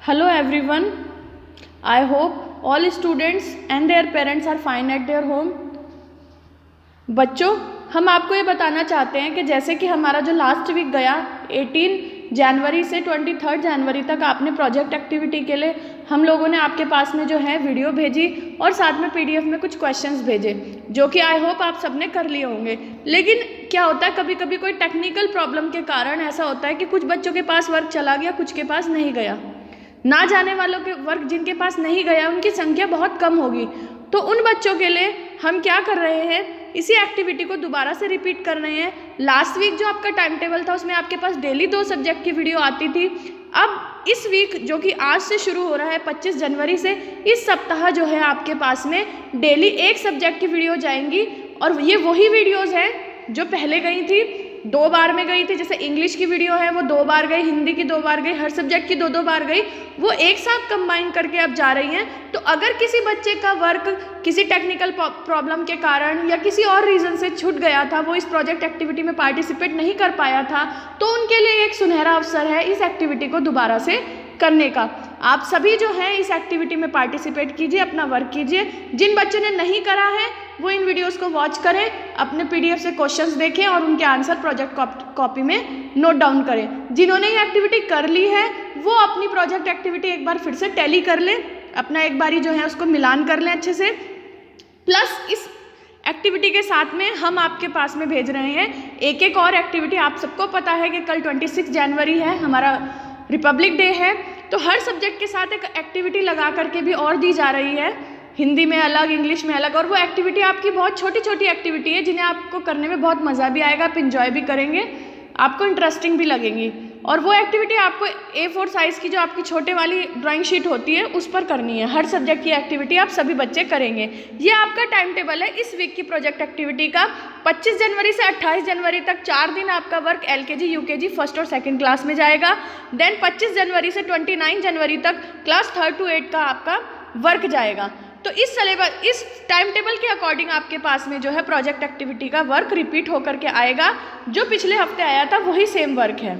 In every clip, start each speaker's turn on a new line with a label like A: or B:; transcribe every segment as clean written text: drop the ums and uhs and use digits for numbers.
A: Hello everyone. I hope all students and their parents are fine at their home. बच्चों, हम आपको ये बताना चाहते हैं कि जैसे कि हमारा जो लास्ट वीक गया 18 जनवरी से 23 जनवरी तक आपने प्रोजेक्ट एक्टिविटी के लिए हम लोगों ने आपके पास में जो है वीडियो भेजी और साथ में पीडीएफ में कुछ क्वेश्चंस भेजे जो कि आई होप आप सबने कर लिए होंगे। लेकिन क्या होता है, कभी कभी कोई टेक्निकल प्रॉब्लम के कारण ऐसा होता है कि कुछ बच्चों के पास वर्क चला गया, कुछ के पास नहीं गया। ना जाने वालों के वर्क जिनके पास नहीं गया उनकी संख्या बहुत कम होगी। तो उन बच्चों के लिए हम क्या कर रहे हैं, इसी एक्टिविटी को दोबारा से रिपीट कर रहे हैं। लास्ट वीक जो आपका टाइम टेबल था उसमें आपके पास डेली 2 सब्जेक्ट की वीडियो आती थी। अब इस वीक जो कि आज से शुरू हो रहा है 25 जनवरी से, इस सप्ताह जो है आपके पास में डेली 1 सब्जेक्ट की वीडियो जाएंगी। और ये वही वीडियोज़ हैं जो पहले गई थी, 2 बार में गई थी। जैसे इंग्लिश की वीडियो है वो 2 बार गई, हिंदी की 2 बार गई, हर सब्जेक्ट की 2-2 बार गई, वो एक साथ कंबाइन करके अब जा रही हैं। तो अगर किसी बच्चे का वर्क किसी टेक्निकल प्रॉब्लम के कारण या किसी और रीज़न से छूट गया था, वो इस प्रोजेक्ट एक्टिविटी में पार्टिसिपेट नहीं कर पाया था, तो उनके लिए एक सुनहरा अवसर है इस एक्टिविटी को दोबारा से करने का। आप सभी जो है इस एक्टिविटी में पार्टिसिपेट कीजिए, अपना वर्क कीजिए। जिन बच्चों ने नहीं करा है वो इन वीडियोस को वॉच करें, अपने पीडीएफ से क्वेश्चंस देखें और उनके आंसर प्रोजेक्ट कॉपी में नोट डाउन करें। जिन्होंने ये एक्टिविटी कर ली है वो अपनी प्रोजेक्ट एक्टिविटी एक बार फिर से टैली कर लें, अपना एक बारी जो है उसको मिलान कर लें अच्छे से। प्लस इस एक्टिविटी के साथ में हम आपके पास में भेज रहे हैं एक और एक्टिविटी। आप सबको पता है कि कल 26 जनवरी है, हमारा रिपब्लिक डे है, तो हर सब्जेक्ट के साथ एक एक्टिविटी लगा करके भी और दी जा रही है, हिंदी में अलग, इंग्लिश में अलग। और वो एक्टिविटी आपकी बहुत छोटी छोटी एक्टिविटी है जिन्हें आपको करने में बहुत मज़ा भी आएगा, आप इंजॉय भी करेंगे, आपको इंटरेस्टिंग भी लगेंगी। और वो एक्टिविटी आपको A4 साइज़ की जो आपकी छोटे वाली ड्राइंग शीट होती है उस पर करनी है। हर सब्जेक्ट की एक्टिविटी आप सभी बच्चे करेंगे। ये आपका टाइम टेबल है इस वीक की प्रोजेक्ट एक्टिविटी का। 25 जनवरी से 28 जनवरी तक 4 दिन आपका वर्क LKG UKG फर्स्ट और सेकंड क्लास में जाएगा। देन 25 जनवरी से 29 जनवरी तक क्लास 3rd to 8 का आपका वर्क जाएगा। तो इस टाइम टेबल के अकॉर्डिंग आपके पास में जो है प्रोजेक्ट एक्टिविटी का वर्क रिपीट होकर के आएगा। जो पिछले हफ्ते आया था वही सेम वर्क है,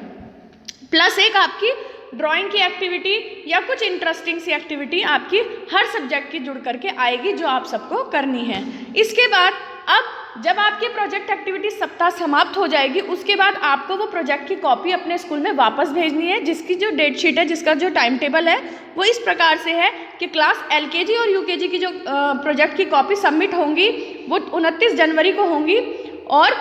A: प्लस एक आपकी ड्राइंग की एक्टिविटी या कुछ इंटरेस्टिंग सी एक्टिविटी आपकी हर सब्जेक्ट की जुड़ करके आएगी जो आप सबको करनी है। इसके बाद अब जब आपकी प्रोजेक्ट एक्टिविटी सप्ताह समाप्त हो जाएगी उसके बाद आपको वो प्रोजेक्ट की कॉपी अपने स्कूल में वापस भेजनी है, जिसकी जो डेट शीट है, जिसका जो टाइम टेबल है वो इस प्रकार से है कि क्लास LKG और UKG की जो प्रोजेक्ट की कॉपी सबमिट होंगी वो 29 जनवरी को होंगी। और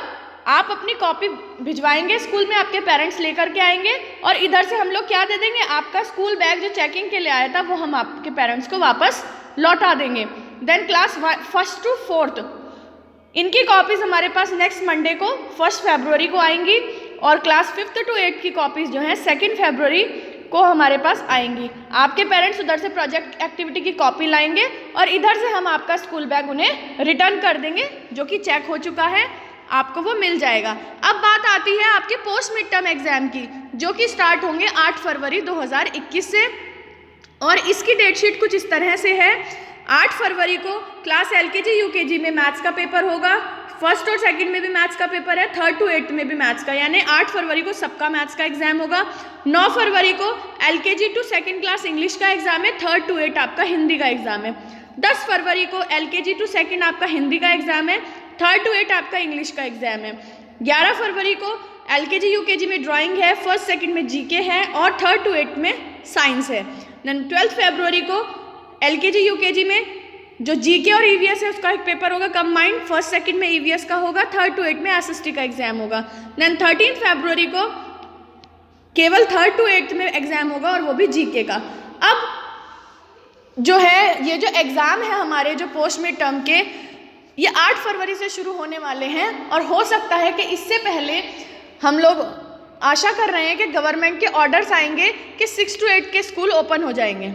A: आप अपनी कॉपी भिजवाएंगे स्कूल में, आपके पेरेंट्स लेकर के आएंगे और इधर से हम लोग क्या दे देंगे, आपका स्कूल बैग जो चेकिंग के लिए आया था वो हम आपके पेरेंट्स को वापस लौटा देंगे। Then class 1st to 4th इनकी कॉपीज़ हमारे पास नेक्स्ट मंडे को 1 फरवरी को आएंगी और क्लास 5th to 8th की कॉपीज़ जो हैं 2 फरवरी को हमारे पास आएंगी। आपके पेरेंट्स उधर से प्रोजेक्ट एक्टिविटी की कॉपी लाएंगे और इधर से हम आपका स्कूल बैग उन्हें रिटर्न कर देंगे जो कि चेक हो चुका है, आपको वो मिल जाएगा। अब बात आती है आपके पोस्ट मिड टर्म एग्जाम की जो कि स्टार्ट होंगे 8 फरवरी 2021 से। और इसकी डेट शीट कुछ इस तरह से है। 8 फरवरी को क्लास LKG UKG में मैथ्स का पेपर होगा, 1st और 2nd में भी मैथ्स का पेपर है, 3rd to 8th में भी मैथ्स का, यानी 8 फरवरी को सबका मैथ्स का एग्जाम होगा। 9 फरवरी को LKG to 2nd class English का एग्जाम है, 3rd to 8 आपका हिंदी का एग्जाम है। 10 फरवरी को LKG to 2nd आपका हिंदी का एग्जाम है, 3rd to 8 आपका इंग्लिश का एग्जाम है। 11 फरवरी को LKG UKG में ड्राइंग है, 1st 2nd में GK है और 3rd to 8 में साइंस है। देन 12 फरवरी को LKG UKG में जो GK और EVS है उसका एक पेपर होगा कंबाइंड, 1st 2nd में EVS का होगा, 3rd to 8 में SST का एग्जाम होगा। देन 13 फरवरी को केवल 3rd to 8 में एग्जाम होगा और वो भी GK का। अब जो है ये जो एग्ज़ाम है हमारे जो पोस्ट मिड टर्म के, ये 8 फरवरी से शुरू होने वाले हैं और हो सकता है कि इससे पहले हम लोग आशा कर रहे हैं कि गवर्नमेंट के ऑर्डर्स आएंगे कि 6 to 8 के स्कूल ओपन हो जाएंगे।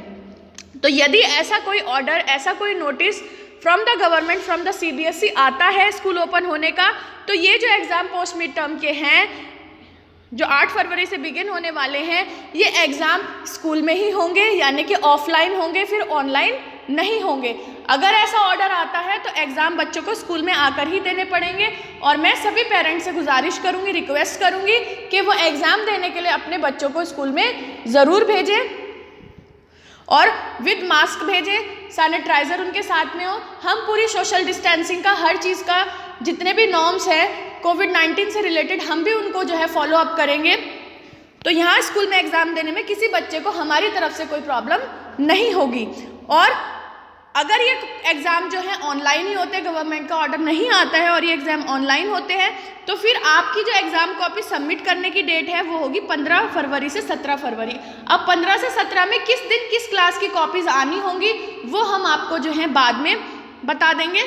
A: तो यदि ऐसा कोई ऑर्डर, ऐसा कोई notice from the government, from the CBSE आता है स्कूल ओपन होने का, तो ये जो एग्ज़ाम पोस्ट मिड टर्म के हैं जो 8 फरवरी से बिगिन होने वाले हैं, ये एग्ज़ाम स्कूल में ही होंगे, यानी कि ऑफलाइन होंगे, फिर ऑनलाइन नहीं होंगे। अगर ऐसा ऑर्डर आता है तो एग्ज़ाम बच्चों को स्कूल में आकर ही देने पड़ेंगे। और मैं सभी पेरेंट्स से गुजारिश करूँगी, रिक्वेस्ट करूँगी कि वो एग्ज़ाम देने के लिए अपने बच्चों को स्कूल में ज़रूर भेजें। और विद मास्क भेजे, सैनिटाइज़र उनके साथ में हो। हम पूरी सोशल डिस्टेंसिंग का, हर चीज़ का, जितने भी नॉर्म्स है कोविड-19 से रिलेटेड, हम भी उनको जो है फॉलो अप करेंगे। तो यहाँ स्कूल में एग्ज़ाम देने में किसी बच्चे को हमारी तरफ से कोई प्रॉब्लम नहीं होगी। और अगर ये एग्ज़ाम जो है ऑनलाइन ही होते हैं, गवर्नमेंट का ऑर्डर नहीं आता है और ये एग्ज़ाम ऑनलाइन होते हैं, तो फिर आपकी जो एग्ज़ाम कॉपी सबमिट करने की डेट है वो होगी 15 फरवरी से 17 फरवरी। अब 15 से 17 में किस दिन किस क्लास की कॉपीज़ आनी होंगी वो हम आपको जो है बाद में बता देंगे।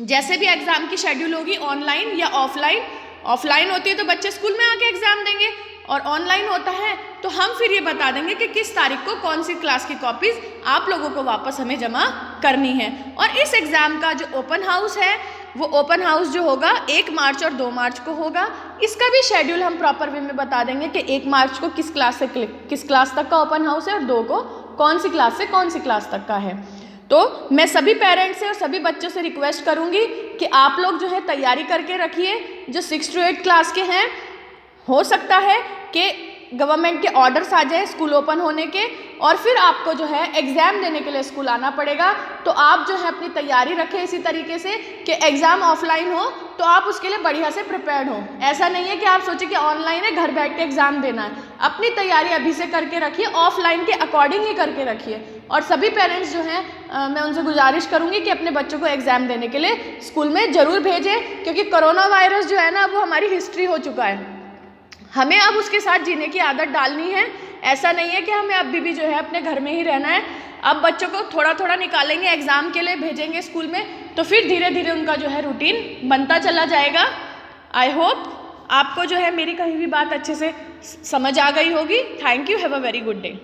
A: जैसे भी एग्ज़ाम की शेड्यूल होगी, ऑनलाइन या ऑफलाइन। ऑफलाइन होती है तो बच्चे स्कूल में आके एग्ज़ाम देंगे, और ऑनलाइन होता है तो हम फिर ये बता देंगे कि किस तारीख को कौन सी क्लास की कॉपीज़ आप लोगों को वापस हमें जमा करनी है। और इस एग्ज़ाम का जो ओपन हाउस है वो ओपन हाउस जो होगा 1 मार्च और 2 मार्च को होगा। इसका भी शेड्यूल हम प्रॉपर वे में बता देंगे कि 1 मार्च को किस क्लास से किस क्लास तक का ओपन हाउस है और 2 को कौन सी क्लास से कौन सी क्लास तक का है। तो मैं सभी पेरेंट्स से और सभी बच्चों से रिक्वेस्ट करूँगी कि आप लोग जो है तैयारी करके रखिए। जो 6 to 8 क्लास के हैं, हो सकता है कि गवर्नमेंट के ऑर्डर्स आ जाए स्कूल ओपन होने के, और फिर आपको जो है एग्ज़ाम देने के लिए स्कूल आना पड़ेगा। तो आप जो है अपनी तैयारी रखें इसी तरीके से कि एग्ज़ाम ऑफलाइन हो तो आप उसके लिए बढ़िया से प्रिपेयर्ड हो। ऐसा नहीं है कि आप सोचिए कि ऑनलाइन है, घर बैठ के एग्ज़ाम देना है। अपनी तैयारी अभी से करके रखिए, ऑफलाइन के अकॉर्डिंग ही करके रखिए। और सभी पेरेंट्स जो हैं मैं उनसे गुजारिश करूँगी कि अपने बच्चों को एग्ज़ाम देने के लिए स्कूल में ज़रूर भेजें, क्योंकि कोरोना वायरस जो है ना वो हमारी हिस्ट्री हो चुका है। हमें अब उसके साथ जीने की आदत डालनी है। ऐसा नहीं है कि हमें अभी भी जो है अपने घर में ही रहना है। अब बच्चों को थोड़ा थोड़ा निकालेंगे, एग्ज़ाम के लिए भेजेंगे स्कूल में, तो फिर धीरे धीरे उनका जो है रूटीन बनता चला जाएगा। आई होप आपको जो है मेरी कही हुई बात अच्छे से समझ आ गई होगी। Thank you, have a very good day.